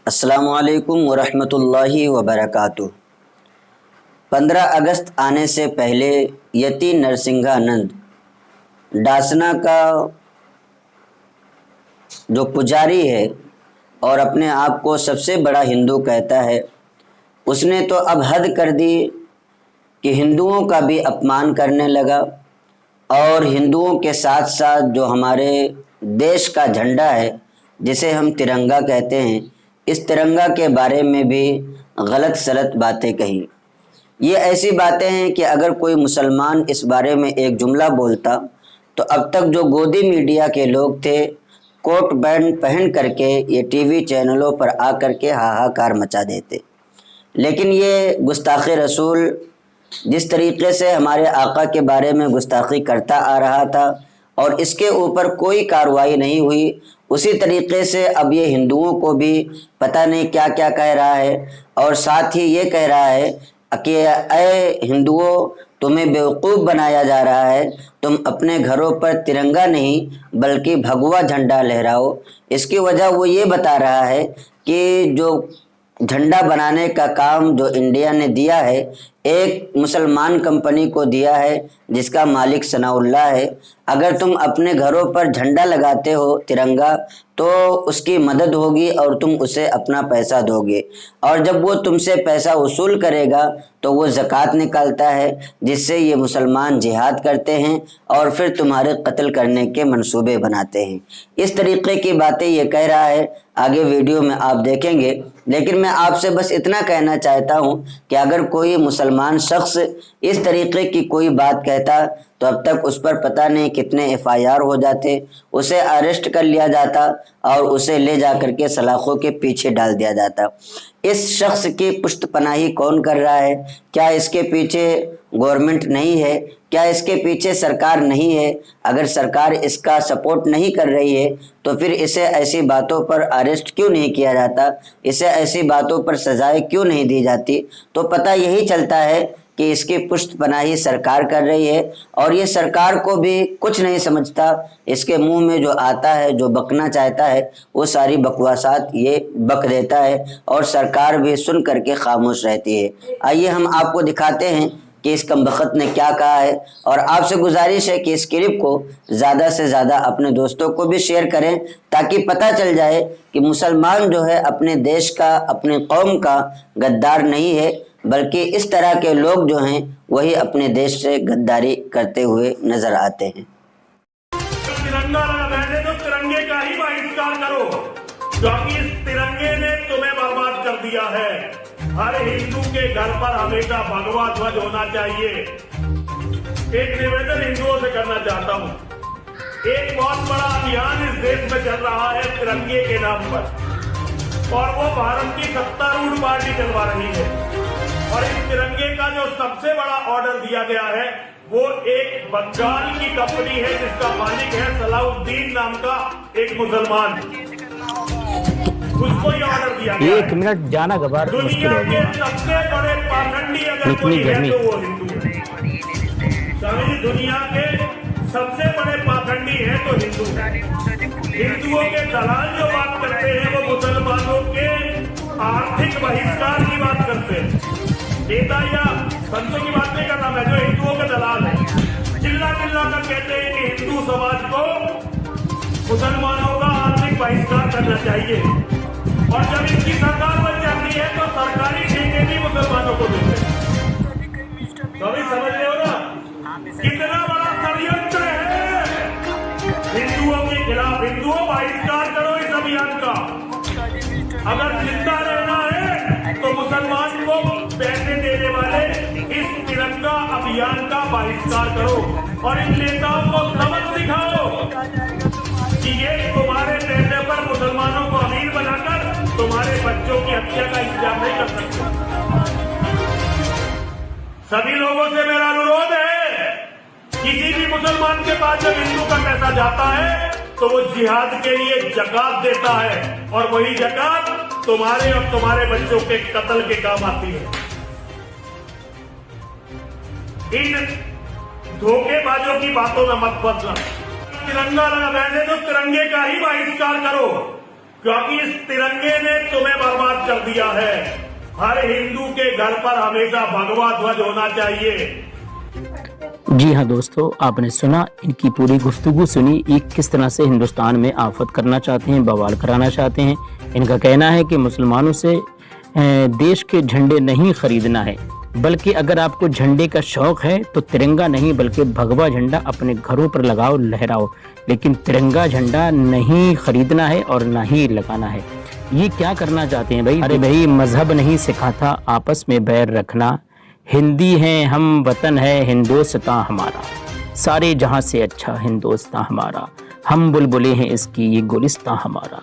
अस्सलामुअलैकुम वरहमतुल्लाहि वबरकातुह। 15 अगस्त आने से पहले यति नरसिंहानंद डासना का जो पुजारी है और अपने आप को सबसे बड़ा हिंदू कहता है, उसने तो अब हद कर दी कि हिंदुओं का भी अपमान करने लगा और हिंदुओं के साथ साथ जो हमारे देश का झंडा है जिसे हम तिरंगा कहते हैं, इस तिरंगा के बारे में भी गलत सलत बातें कही। ये ऐसी बातें हैं कि अगर कोई मुसलमान इस बारे में एक जुमला बोलता तो अब तक जो गोदी मीडिया के लोग थे कोट पैंट पहन करके ये टीवी चैनलों पर आकर के हाहाकार मचा देते। लेकिन ये गुस्ताखी रसूल जिस तरीके से हमारे आका के बारे में गुस्ताखी करता आ रहा था और इसके ऊपर कोई कार्रवाई नहीं हुई, उसी तरीके से अब ये हिंदुओं को भी पता नहीं क्या क्या कह रहा है और साथ ही ये कह रहा है कि अय हिंदुओं, तुम्हें बेवकूफ़ बनाया जा रहा है, तुम अपने घरों पर तिरंगा नहीं बल्कि भगवा झंडा लहराओ। इसकी वजह वो ये बता रहा है कि जो झंडा बनाने का काम जो इंडिया ने दिया है एक मुसलमान कंपनी को दिया है जिसका मालिक सनाउल्लाह है। अगर तुम अपने घरों पर झंडा लगाते हो तिरंगा तो उसकी मदद होगी और तुम उसे अपना पैसा दोगे और जब वो तुमसे पैसा वसूल करेगा तो वो ज़कात निकालता है जिससे ये मुसलमान जिहाद करते हैं और फिर तुम्हारे कत्ल करने के मंसूबे बनाते हैं। इस तरीके की बातें ये कह रहा है, आगे वीडियो में आप देखेंगे। लेकिन मैं आपसे बस इतना कहना चाहता हूँ कि अगर कोई मुसलमान शख्स इस तरीके की कोई बात कहता तो अब तक उस पर पता नहीं कितने FIR हो जाते, उसे अरेस्ट कर लिया जाता और उसे ले जा करके सलाखों के पीछे डाल दिया जाता। इस शख्स की पुश्त पनाही कौन कर रहा है? क्या इसके पीछे गवर्नमेंट नहीं है? क्या इसके पीछे सरकार नहीं है? अगर सरकार इसका सपोर्ट नहीं कर रही है तो फिर इसे ऐसी बातों पर अरेस्ट क्यों नहीं किया जाता, इसे ऐसी बातों पर सजाएं क्यों नहीं दी जाती? तो पता यही चलता है कि इसकी पुश्त पनाही सरकार कर रही है और ये सरकार को भी कुछ नहीं समझता। इसके मुंह में जो आता है, जो बकना चाहता है, वो सारी बकवासात ये बक देता है और सरकार भी सुन करके खामोश रहती है। आइए हम आपको दिखाते हैं कि इस कमबख्त ने क्या कहा है और आपसे गुजारिश है कि इस क्लिप को ज़्यादा से ज़्यादा अपने दोस्तों को भी शेयर करें ताकि पता चल जाए कि मुसलमान जो है अपने देश का, अपनी कौम का गद्दार नहीं है, बल्कि इस तरह के लोग जो हैं वही अपने देश से गद्दारी करते हुए नजर आते हैं। तिरंगा रहने दो, तिरंगे का ही बहिष्कार करो क्योंकि इस तिरंगे ने तुम्हें बर्बाद कर दिया है। हर हिंदू के घर पर हमेशा भगवा ध्वज होना चाहिए। एक निवेदन हिंदुओं से करना चाहता हूँ, एक बहुत बड़ा अभियान इस देश में चल रहा है तिरंगे के नाम पर और वो भारत की सत्तारूढ़ पार्टी चलवा रही है और इस तिरंगे का जो सबसे बड़ा ऑर्डर दिया गया है वो एक बंगाल की कंपनी है जिसका मालिक है सलाउद्दीन नाम का एक मुसलमान, उसको ये ऑर्डर दिया गया। 1 मिनट जाना गवार दुनिया के सबसे बड़े पाखंडी अगर कोई है तो वो हिंदू है। स्वामी, दुनिया के सबसे बड़े पाखंडी है तो हिंदू है। हिंदुओं के दलाल जो बात करते हैं वो मुसलमानों के आर्थिक बहिष्कार की बात करते हैं। नेता या संतों की बात नहीं कर रहा मैं, जो हिंदुओं के दलाल है चिल्ला चिल्ला कर कहते हैं कि हिंदू समाज को मुसलमानों का आर्थिक बहिष्कार करना चाहिए और जब इनकी सरकार बन जाती है तो सरकारी ठेके भी मुसलमानों को देते हैं। तो अभी समझ रहे हो ना कितना बड़ा षड्यंत्र है हिंदुओं के खिलाफ। हिंदुओं बहिष्कार करो इस अभियान का। अगर जिंदा रहना है तो मुसलमान को पैसे देने वाले इस तिरंगा अभियान का बहिष्कार करो और इन नेताओं को सबक सिखाओ कि ये तुम्हारे कहने पर मुसलमानों को अमीर बनाकर तुम्हारे बच्चों की हत्या का इंतजाम नहीं कर सकते। सभी लोगों से मेरा अनुरोध है, किसी भी मुसलमान के पास जब हिंदू का पैसा जाता है तो वो जिहाद के लिए ज़कात देता है और वही ज़कात तुम्हारे और तुम्हारे बच्चों के कत्ल के काम आती है। इन धोखेबाजों की बातों में मत फंसना। तिरंगा रहने दो, तिरंगे का ही बहिष्कार करो क्योंकि इस तिरंगे ने तुम्हें बर्बाद कर दिया है। हर हिंदू के घर पर हमेशा भगवा ध्वज होना चाहिए। जी हाँ दोस्तों, आपने सुना, इनकी पूरी गुफ्तगू सुनी, ये किस तरह से हिंदुस्तान में आफत करना चाहते हैं, बवाल कराना चाहते हैं। इनका कहना है कि मुसलमानों से देश के झंडे नहीं खरीदना है, बल्कि अगर आपको झंडे का शौक है तो तिरंगा नहीं बल्कि भगवा झंडा अपने घरों पर लगाओ, लहराओ, लेकिन तिरंगा झंडा नहीं खरीदना है और ना ही लगाना है। ये क्या करना चाहते हैं भाई? अरे भाई, मजहब नहीं सिखाता आपस में बैर रखना, हिंदी हैं हम, वतन है हिंदोस्तां हमारा, सारे जहां से अच्छा हिंदोस्तां हमारा, हम बुलबुलें हैं इसकी ये गुलिस्तां हमारा।